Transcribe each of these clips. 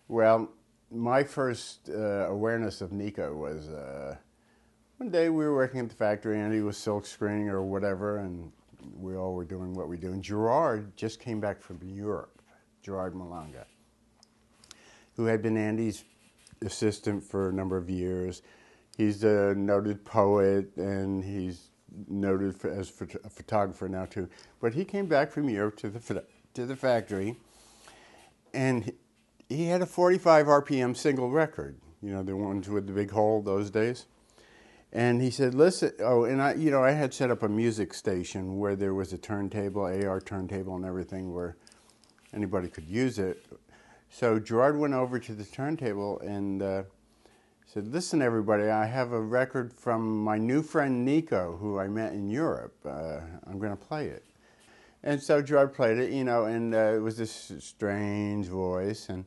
Well, my first awareness of Nico was one day we were working at the factory. Andy was silk screening or whatever, and we all were doing what we do. And Gerard just came back from Europe, Gerard Malanga, who had been Andy's assistant for a number of years. He's a noted poet, and he's noted as a photographer now too. But he came back from Europe to the factory, and he had a 45 RPM single record. You know, the ones with the big hole those days. And he said, "Listen." Oh, and I had set up a music station where there was a turntable, AR turntable, and everything, where anybody could use it. So Gerard went over to the turntable and said, "Listen, everybody, I have a record from my new friend Nico, who I met in Europe. I'm going to play it." And so Gerard played it, and it was this strange voice, and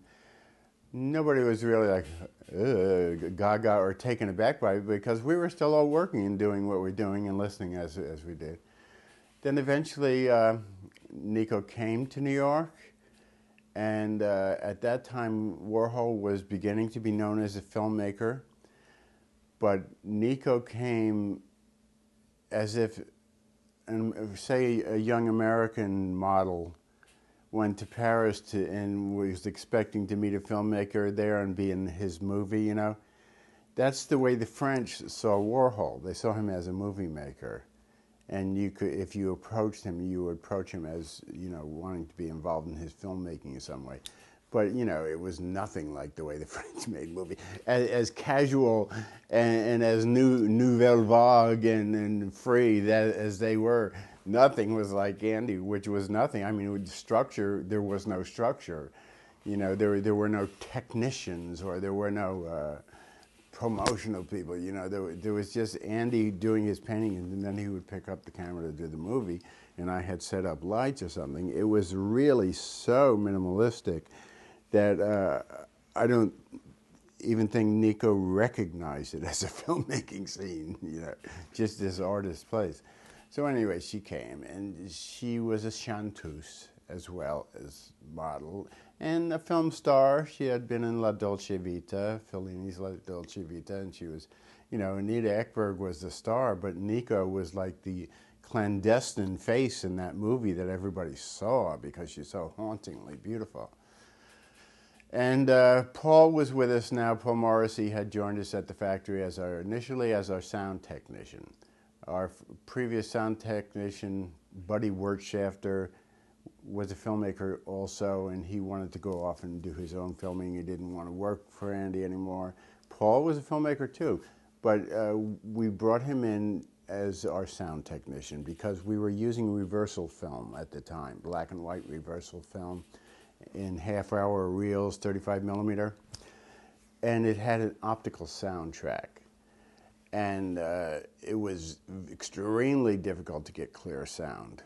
nobody was really like gaga or taken aback by it, because we were still all working and doing what we're doing and listening as we did. Then eventually Nico came to New York, and at that time Warhol was beginning to be known as a filmmaker, but Nico came as if, say, a young American model went to Paris and was expecting to meet a filmmaker there and be in his movie, That's the way the French saw Warhol. They saw him as a movie maker. And if you approached him, you would approach him as, wanting to be involved in his filmmaking in some way. But, it was nothing like the way the French made movies. As casual and as nouvelle vague and free as they were, nothing was like Andy, which was nothing. I mean, with structure, there was no structure. There were no technicians, or there were no promotional people. There was just Andy doing his painting, and then he would pick up the camera to do the movie, and I had set up lights or something. It was really so minimalistic that I don't even think Nico recognized it as a filmmaking scene, just this artist place. So anyway, she came, and she was a chanteuse as well as model, and a film star. She had been in La Dolce Vita, Fellini's La Dolce Vita, and she was, Anita Ekberg was the star, but Nico was like the clandestine face in that movie that everybody saw because she's so hauntingly beautiful. And Paul was with us now. Paul Morrissey had joined us at the factory initially as our sound technician. Our previous sound technician, Buddy Wirtschafter, was a filmmaker also, and he wanted to go off and do his own filming. He didn't want to work for Andy anymore. Paul was a filmmaker too, but we brought him in as our sound technician because we were using reversal film at the time, black and white reversal film in half-hour reels, 35 millimeter, and it had an optical soundtrack. And it was extremely difficult to get clear sound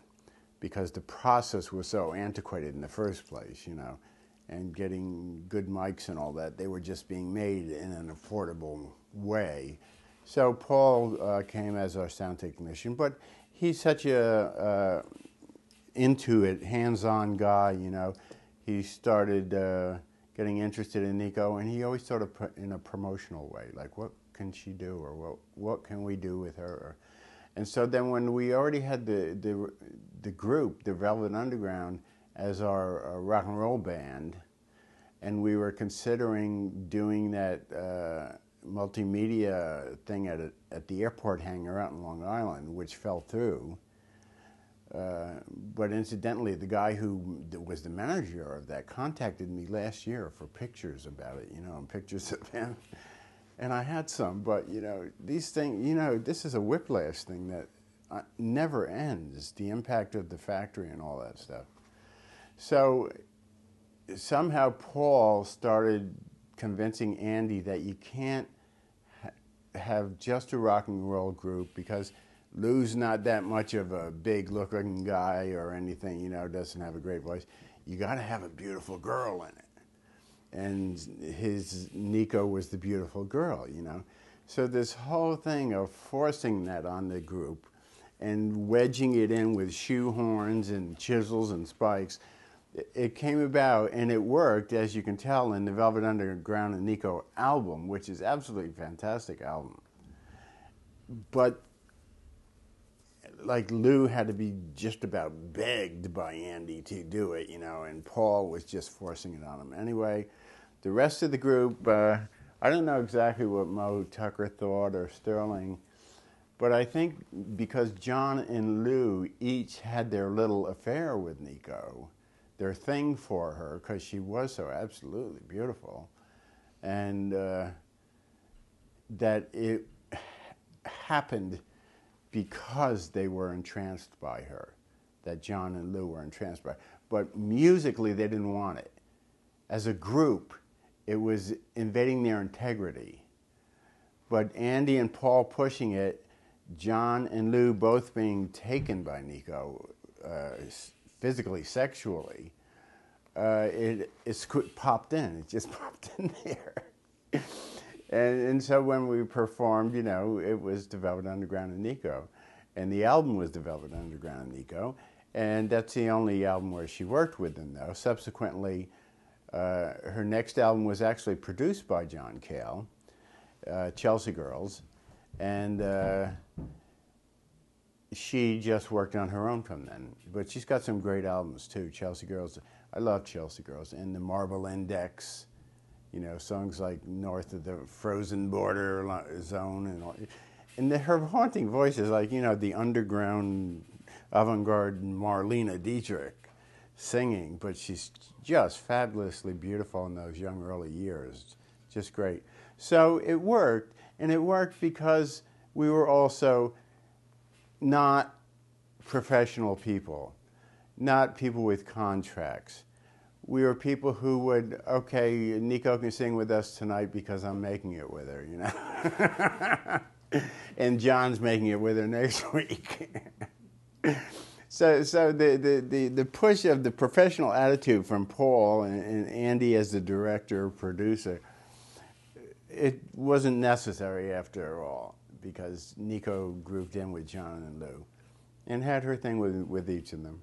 because the process was so antiquated in the first place, and getting good mics and all that, they were just being made in an affordable way. So Paul came as our sound technician, but he's such a into it, hands-on guy, He started getting interested in Nico, and he always sort of put in a promotional way, like, what can she do, or what can we do with her? And so then when we already had the group, the Velvet Underground, as our rock and roll band, and we were considering doing that multimedia thing at the airport hangar out in Long Island, which fell through. But incidentally, the guy who was the manager of that contacted me last year for pictures about it, and pictures of him. And I had some, but, these things, this is a whiplash thing that never ends, the impact of the factory and all that stuff. So somehow Paul started convincing Andy that you can't have just a rock and roll group because Lou's not that much of a big-looking guy or anything, doesn't have a great voice. You got to have a beautiful girl in it. And his Nico was the beautiful girl, So this whole thing of forcing that on the group and wedging it in with shoehorns and chisels and spikes it came about, and it worked, as you can tell, in the Velvet Underground and Nico album, which is absolutely fantastic album. But like Lou had to be just about begged by Andy to do it, and Paul was just forcing it on him. Anyway, the rest of the group, I don't know exactly what Mo Tucker thought or Sterling, but I think because John and Lou each had their little affair with Nico, their thing for her, because she was so absolutely beautiful, and that it happened because they were entranced by her, that John and Lou were entranced by her. But musically, they didn't want it. As a group, it was invading their integrity. But Andy and Paul pushing it, John and Lou both being taken by Nico, physically, sexually, it's popped in. It just popped in there. And so when we performed, it was the Velvet Underground and Nico. And the album was the Velvet Underground and Nico. And that's the only album where she worked with them, though. Subsequently, her next album was actually produced by John Cale, Chelsea Girls. And she just worked on her own from then. But she's got some great albums, too. Chelsea Girls, I love Chelsea Girls. And the Marble Index. Songs like North of the Frozen Border Zone and all. And her haunting voice is like, the underground avant-garde Marlene Dietrich singing, but she's just fabulously beautiful in those young early years. Just great. So it worked, and it worked because we were also not professional people, not people with contracts. We were people who would, okay, Nico can sing with us tonight because I'm making it with her, and John's making it with her next week. So the push of the professional attitude from Paul and Andy as the director, producer, it wasn't necessary after all, because Nico grouped in with John and Lou and had her thing with each of them.